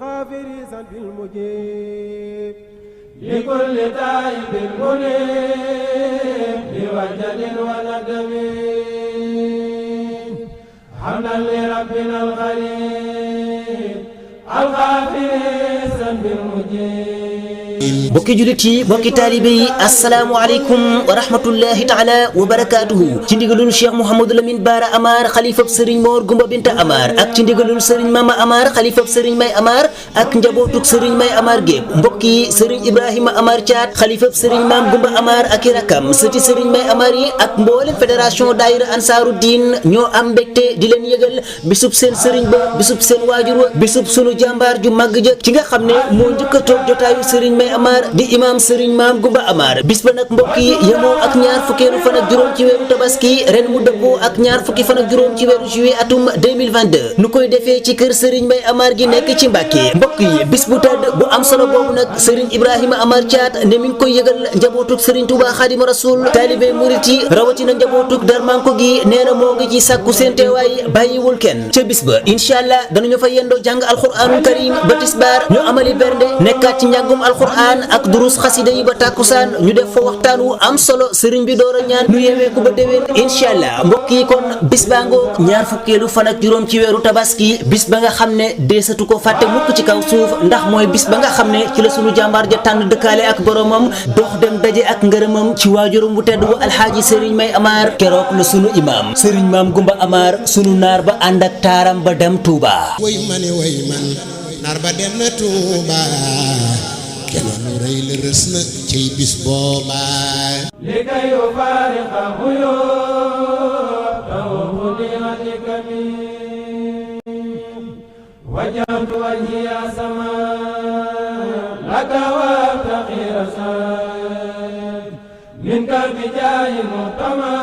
غافر ذنب المجيب لكل تائب منيب بوجد وندم حمدا لربنا الغريب الغافر ذنب المجيب bokki julit yi bokki taalibe yi asalaamualeykum wa rahmatullahi taala wa barakaatuhu ci ndigalul cheikh Mouhamadou Lamine Bara Amar xalifab sëriñ Mor Gumba Binta Amar ak ci ndigalul sëriñ Mama Amar xalifab sëriñ May Amar ak njabootug sëriñ May Amar gépp mbokk yi sëriñ Ibrahima Amar Thiat xalifab sëriñ Maam Gumba Amar ak i rakam sëti sëriñ May Amar yi ak mboolem fédération daayira ansaaru diin ñoo am mbégte di leen yëgal bisub seen sëriñ ba bisub seen waajur wa bisub sunu jàmbaar ju màgg ja ki nga xam ne moo njëkk a toog jotaayu sëriñ May Amar di imam Serigne Maam Gumba Amar bis ba nag mbokk yi yemoo ak ñaar fukkeelu fan ak juróom ci weeru tabaski ren mu dëppoo ak ñaar fukki fan ak juróom ci weeru juillet atum 2022 nu koy defee ci kër Serigne May Amar gi nekk ci Mbàkke mbokk yi bis bu tedd bu am solo boobu nag Serigne Ibrahima Amar Thiat ne mi ngi koy yëgal njabootug Serigne Touba Xaadimu Rasuul taalibe murit yi rawatina njabootug Darmanko gi nee na moo ngi ci sàkku seen teewaay bàyyiwul kenn ca bis ba incha allah danañu fa yendoo jàng alxuraanul karim ba tisbaar ñu amali bernde nekkaat ci njàngum alxuraan ak durus xasida yi ba tàkkusaan ñu def fa waxtaan wu am solo sëriñ bi door a ñaan ñu yewee ko ba déwén incha allah mbokk yi kon bis baa ngoog ñaar fukkeelu fan ak juróom ci weeru tabaski bis ba nga xam ne deesatu ko fàtte mukk ci kaw suuf ndax mooy bis ba nga xam ne ci la sunu jàmbaar ja tànn dëkkaale ak boromam dox dem daje ak ngërëmam ci waajuram bu tedd bu alxaaji sëriñ May Amar keroog la sunu imaam sëriñ Maam Gumba Amar sunu naar ba ànd ak taaram ba dem Touba. way man naar ba dem na Touba kenn lu rëy la rës na ciy bis booba li kay yufaariqa xuyuub taw xudiratika min wajjahtu wajhiya sama laka wabtaqi rasaad minka bijaahi muhtama